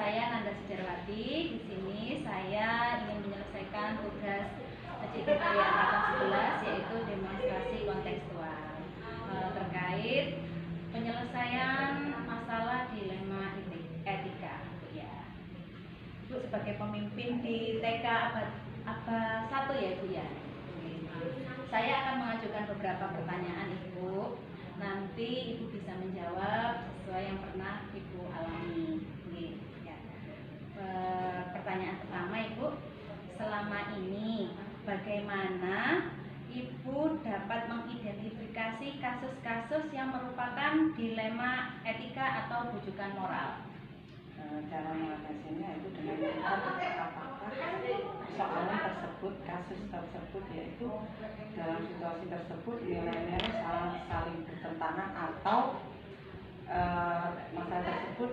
saya Nanda Sujarwati. Di sini saya ingin menyelesaikan tugas CTP angkatan 11, yaitu demonstrasi kontekstual terkait penyelesaian masalah dilema etika. Ya. Ibu sebagai pemimpin di TK abad 1 ya Ibu ya. Saya akan mengajukan beberapa pertanyaan Ibu. Nanti Ibu bisa menjawab sesuai yang pernah Ibu alami. Ya. Pertanyaan pertama Ibu, selama ini bagaimana Ibu dapat mengidentifikasi kasus-kasus yang merupakan dilema etika atau rujukan moral? Cara mengatasinya itu dengan melihat apakah persoalan tersebut, kasus tersebut, yaitu dalam situasi tersebut nilai-nilai saling bertentangan atau masalah tersebut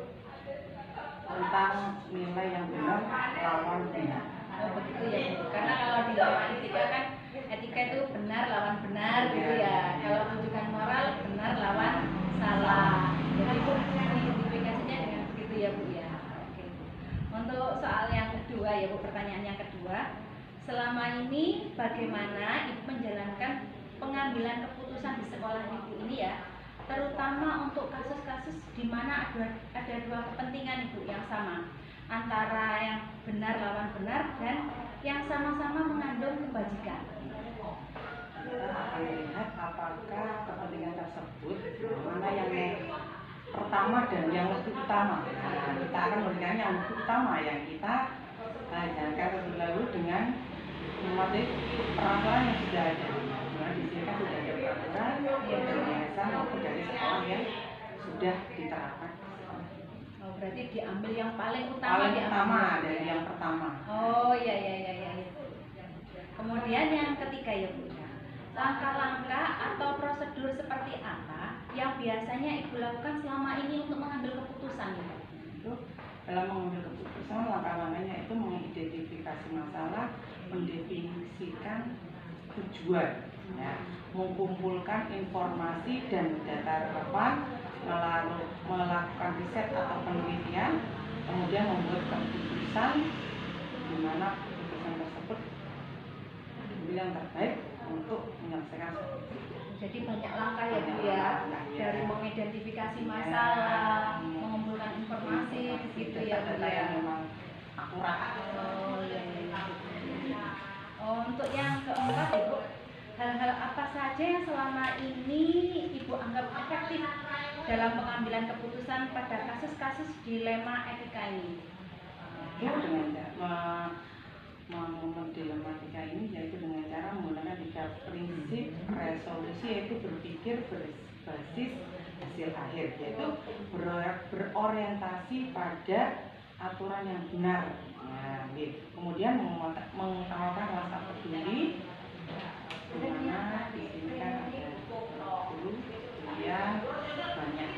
tentang nilai yang benar lawan benar. Oh begitu ya Bu. Karena kalau dilema etika kan etika itu benar lawan benar gitu ya. Kalau rujukan moral benar lawan salah. Jadi Bu identifikasinya dengan begitu ya Bu ya. Oke Bu. Untuk soal yang kedua ya Bu, pertanyaan yang kedua, selama ini bagaimana Ibu menjalankan pengambilan keputusan di sekolah Ibu ini ya, terutama untuk kasus-kasus di mana ada dua kepentingan Ibu yang sama, antara yang benar lawan benar dan yang sama-sama mengandung kebajikan. Kita akan melihat apakah kepentingan tersebut mana yang pertama dan yang lebih utama. Nah, kita akan melihat yang lebih utama yang kita jalankan terlebih dahulu dengan memetik peraturan yang sudah ada. Nah, di sini kan sudah ada peraturan yang biasa maupun dari sekolah yang sudah diterapkan. Oh, berarti diambil yang paling utama. Paling utama dari yang pertama. Oh iya. Kemudian yang ketiga ya Bu, langkah-langkah atau prosedur seperti apa yang biasanya Ibu lakukan selama ini untuk mengambil keputusan ya? Itu dalam mengambil keputusan, langkah-langkahnya itu mengidentifikasi masalah, mendefinisikan tujuan, ya, mengumpulkan informasi dan data relevan, melakukan riset atau penelitian, kemudian membuat keputusan di mana keputusan tersebut yang terbaik untuk menyelesaikan. Jadi banyak langkah ya Bu ya, dari mengidentifikasi masalah, mengumpulkan informasi begitu ya Bu ya. Memang akurat. Oh iya. Untuk yang keempat Ibu, hal-hal apa saja yang selama ini Ibu anggap efektif dalam pengambilan keputusan pada kasus-kasus dilema etika ini? Itu dengan dilematika ini yaitu dengan cara menggunakan 3 prinsip resolusi, yaitu berpikir berbasis hasil akhir, yaitu berorientasi pada aturan yang benar. Nah, kemudian mengutamakan rasa peduli, di mana di sini kan ada dulu kemudian banyak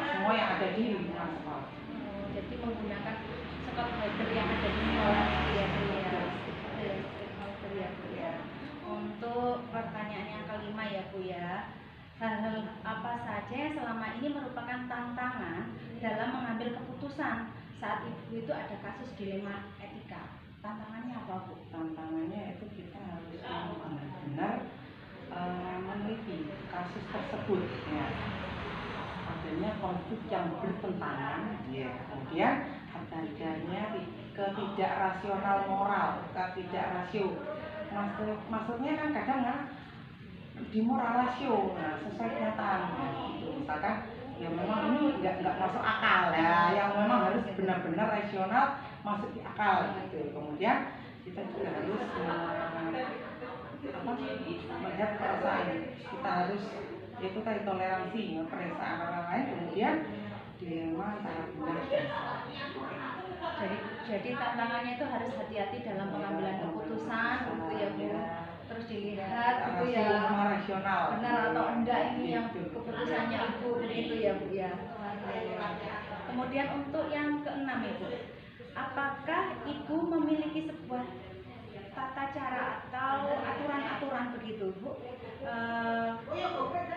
semua yang ada di lingkungan sekolah. Jadi menggunakan stakeholder yang ada di sekolah ya. Untuk pertanyaan yang kelima ya Bu ya, hal-hal apa saja yang selama ini merupakan tantangan dalam mengambil keputusan saat Ibu itu ada kasus dilema etika? Tantangannya apa Bu? Tantangannya itu kita harus benar-benar meneliti kasus tersebut, ya. Adanya konflik yang bertentangan, ya. Kemudian adanya ketidakrasional moral, ketidakrasio. Maksudnya kan kadang di moral rasio, sesuai kenyataan. Misalkan ya memang ini nggak masuk akal ya, yang memang harus benar-benar rasional, masuk di akal gitu. Kemudian kita juga harus melihat perasaan, kita harus itu tadi toleransi perasaan orang lain, kemudian dilema antara benar dan salah. Jadi tantangannya itu harus hati-hati dalam pengambilan keputusan gitu ya Bu. Terus dilihat gitu ya, benar atau enggak ini yang keputusannya Ibu begitu ya Bu ya. Kemudian untuk yang keenam Ibu, apakah Ibu memiliki sebuah tata cara atau aturan-aturan begitu begitu Bu,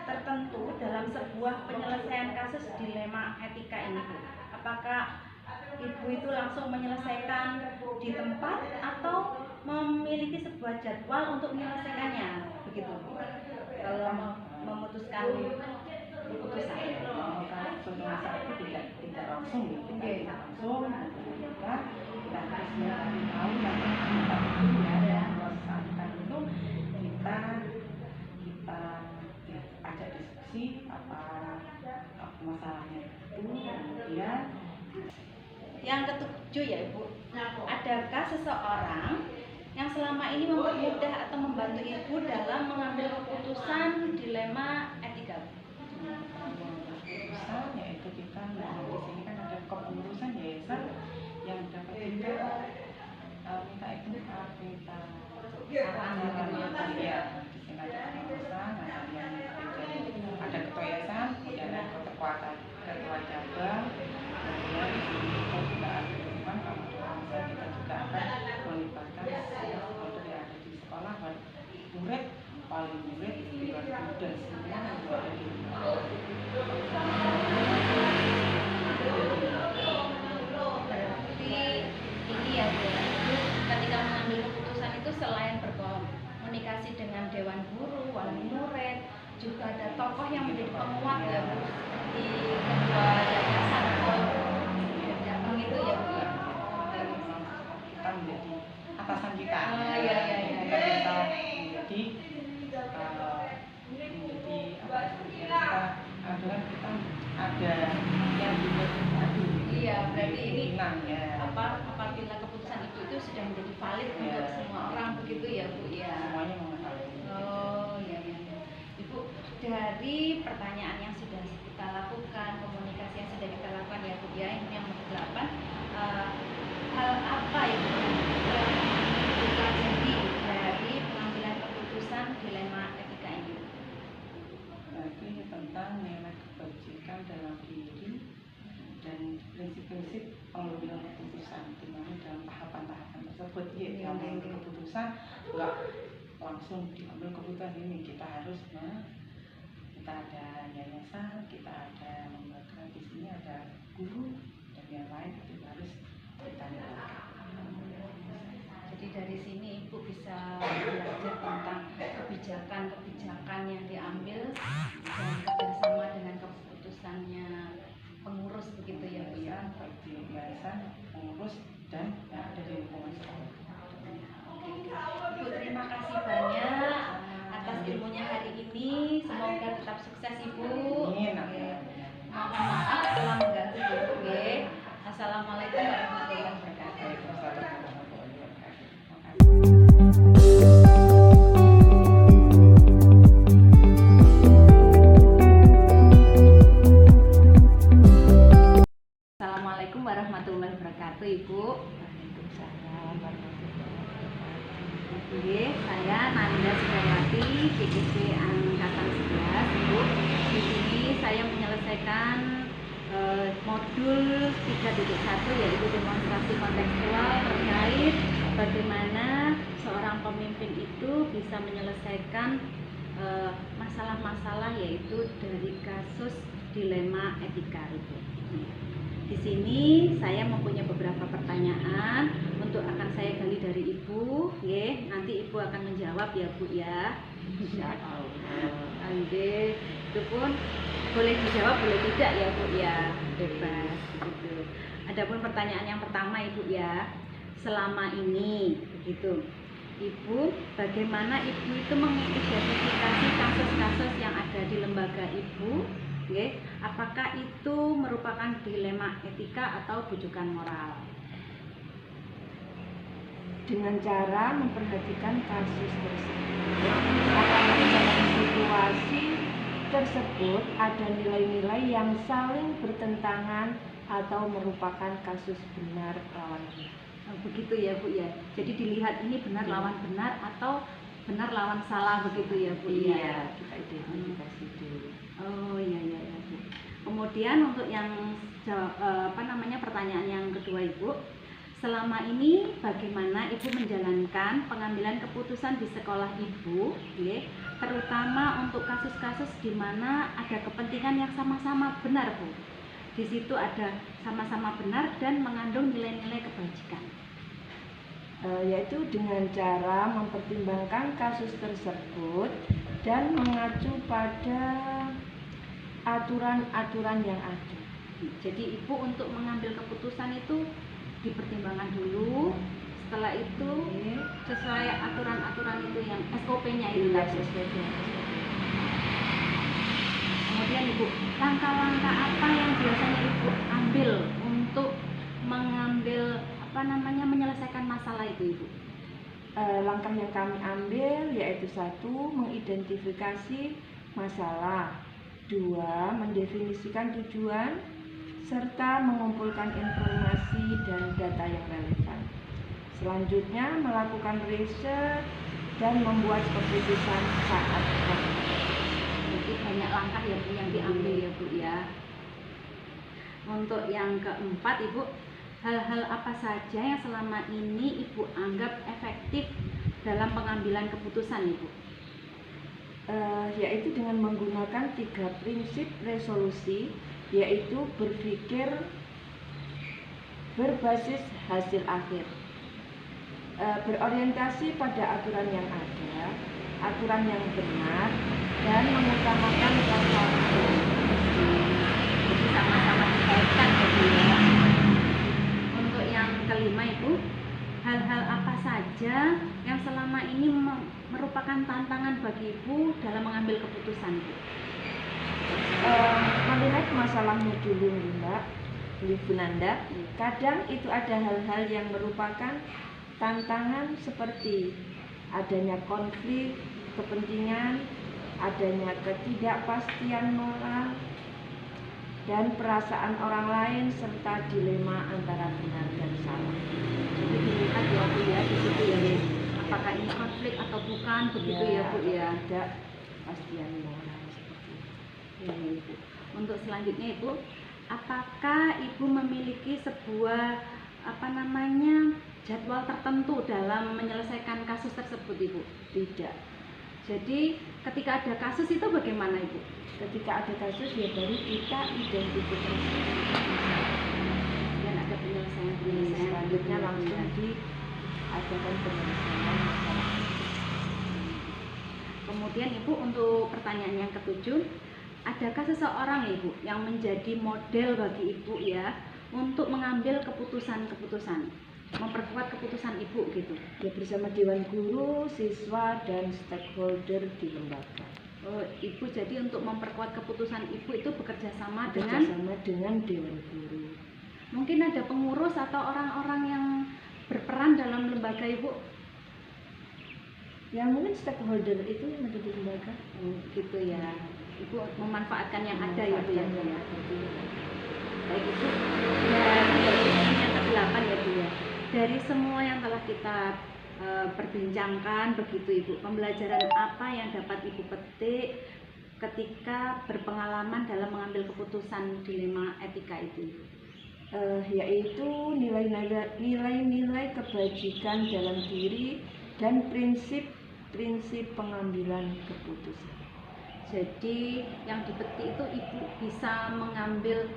tertentu dalam sebuah penyelesaian kasus dilema etika ini Bu? Apakah Ibu itu langsung menyelesaikan di tempat atau memiliki sebuah jadwal untuk menyelesaikannya begitu Bu? Kalau memutuskan keputusan. Kalau suatu masalah itu tidak langsung kita tidak langsung kita harus mencari tahu yang kita itu ya saat itu kita ajak diskusi apa masalahnya itu, kemudian yang ketujuh ya Ibu, adakah seseorang yang selama ini mempermudah atau membantu Ibu dalam mengambil keputusan dilema etika? Keputusan yaitu kita di sini kan ada kepengurusan yayasan yang dapat kita minta itu minta saran ya di sini ada kepengurusan, ada ketua yayasan, kemudian ada ketua cabang, kemudian kita juga ada teman kita juga akan melibatkan stakeholder yang ada di sekolah, murid, paling murid, dan semua yang ada di Berarti ini ya Bu, ketika mengambil keputusan itu selain berkomunikasi dengan dewan guru, wali murid, juga ada tokoh yang menjadi penguat ya Bu di ketua yayasan atau cabang itu ya Bu. Kita menjadi atasan kita. Iya. Kita menjadi ada yang dibuat. Iya, berarti ini ya. apabila keputusan itu sudah menjadi valid untuk semua orang begitu ya Bu ya. Semuanya mengetahui. Oh iya. Ibu, dari pertanyaan yang sudah kita lakukan, komunikasi yang sudah kita lakukan ya Bu ya, ini yang ke-8, hal apa Ibu yang dipelajari dari pengambilan keputusan dilema etika ini? Berarti tentang nilai kebajikan dalam diri dan prinsip-prinsip pengambilan keputusan, di mana dalam tahapan-tahapan tersebut diambil keputusan nggak langsung diambil keputusan ini, kita harus kita ada yayasan, kita ada lembaga, di sini ada guru dan yang lain itu harus kita lakukan. Jadi dari sini Ibu bisa belajar tentang kebijakan yang diambil dan bersama dengan keputusannya pengurus begitu ya Bu ya. Bagi yayasan, pengurus dan yang ada di lingkungan sekolah. Ibu terima kasih banyak atas ilmunya hari ini. Semoga tetap sukses Ibu. Amin. Mohon maaf telah mengganggu Ibu. Assalamualaikum warahmatullahi wabarakatuh. Assalamualaikum warahmatullahi wabarakatuh Ibu. Waalaikumsalam warahmatullahi wabarakatuh. Oke, saya Nanda Sudawati, PKP Angkatan 11 Ibu. Di sini saya menyelesaikan modul 3.1 yaitu demonstrasi kontekstual terkait bagaimana seorang pemimpin itu bisa menyelesaikan masalah-masalah yaitu dari kasus dilema etika itu. Di sini saya mempunyai beberapa pertanyaan untuk akan saya gali dari Ibu, nanti Ibu akan menjawab ya Bu ya. Itu pun boleh dijawab, boleh tidak ya Bu ya, bebas begitu. Adapun pertanyaan yang pertama Ibu ya, selama ini begitu, Ibu bagaimana Ibu itu mengidentifikasi kasus-kasus yang ada di lembaga Ibu? Apakah itu merupakan dilema etika atau bujukan moral? Dengan cara memperhatikan kasus tersebut, apakah dalam situasi tersebut ada nilai-nilai yang saling bertentangan atau merupakan kasus benar lawan benar. Begitu ya Bu ya. Jadi dilihat ini benar lawan benar atau benar lawan salah begitu ya Bu ya. Iya, kita identifikasi dulu. Oh iya Bu. Kemudian untuk yang pertanyaan yang kedua Ibu, selama ini bagaimana Ibu menjalankan pengambilan keputusan di sekolah Ibu, nggih, terutama untuk kasus-kasus di mana ada kepentingan yang sama-sama benar, Bu. Di situ ada sama-sama benar dan mengandung nilai-nilai kebajikan. Yaitu dengan cara mempertimbangkan kasus tersebut dan mengacu pada aturan-aturan yang ada. Jadi Ibu untuk mengambil keputusan itu dipertimbangkan dulu, setelah itu sesuai aturan-aturan itu yang SOP-nya itu tadi. Kemudian Ibu, langkah-langkah apa yang biasanya Ibu ambil untuk mengambil menyelesaikan masalah itu, Ibu? Langkah yang kami ambil yaitu 1. Mengidentifikasi masalah, 2. Mendefinisikan tujuan, serta mengumpulkan informasi dan data yang relevan. Selanjutnya melakukan riset dan membuat keputusan saat praktik. Jadi banyak langkah yang diambil ya Bu ya. Untuk yang keempat Ibu, hal-hal apa saja yang selama ini Ibu anggap efektif dalam pengambilan keputusan Ibu? Yaitu dengan menggunakan 3 prinsip resolusi, yaitu berpikir berbasis hasil akhir, berorientasi pada aturan yang ada, aturan yang benar, dan mengutamakan rasa Jadi sama-sama dikaitkan ya. Untuk yang kelima Ibu, hal-hal apa saja yang selama ini merupakan tantangan bagi Ibu dalam mengambil keputusan Ibu? Melihat masalahnya dulu Mbak Bu Nanda, kadang itu ada hal-hal yang merupakan tantangan seperti adanya konflik kepentingan, adanya ketidakpastian moral, dan perasaan orang lain, serta dilema antara benar dan salah. Jadi dilihat ya Bu ya, di situ ya, apakah ini konflik atau bukan, begitu ya Bu ya. Tidak pastian moral seperti itu. Ya, Ibu. Untuk selanjutnya Ibu, apakah Ibu memiliki sebuah jadwal tertentu dalam menyelesaikan kasus tersebut Ibu? Tidak. Jadi ketika ada kasus itu bagaimana Ibu? Ketika ada kasus ya baru kita identifikasi Dan ada penyelesaian selanjutnya langsung diadakan penyelesaian masalah. Kemudian Ibu, untuk pertanyaan yang ketujuh, adakah seseorang Ibu yang menjadi model bagi Ibu ya untuk mengambil keputusan-keputusan, memperkuat keputusan Ibu gitu? Ya, bersama Dewan Guru, siswa, dan stakeholder di lembaga. Oh, Ibu jadi untuk memperkuat keputusan Ibu itu bekerja sama dengan Dewan Guru. Mungkin ada pengurus atau orang-orang yang berperan dalam lembaga Ibu? Ya mungkin stakeholder itu yang ada di lembaga. Gitu ya. Ibu memanfaatkan yang ada ya Bu ya. Baik Ibu, dari yang ke-8 ya Bu ya. Dari semua yang telah kita perbincangkan begitu Ibu, pembelajaran apa yang dapat Ibu petik ketika berpengalaman dalam mengambil keputusan dilema etika itu Ibu? Yaitu nilai-nilai kebajikan dalam diri dan prinsip pengambilan keputusan. Jadi yang dipetik itu Ibu bisa mengambil.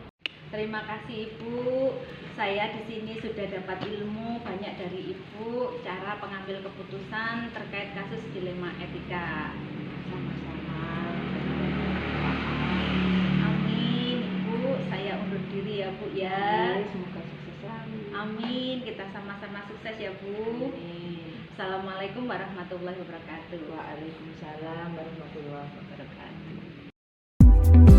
Terima kasih Ibu. Saya di sini sudah dapat ilmu banyak dari Ibu cara pengambil keputusan terkait kasus dilema etika. Sama-sama. Amin Ibu. Saya undur diri ya Bu ya. Semoga sukses selalu. Amin. Kita sama-sama sukses ya Bu. Assalamualaikum warahmatullahi wabarakatuh. Waalaikumsalam warahmatullahi wabarakatuh.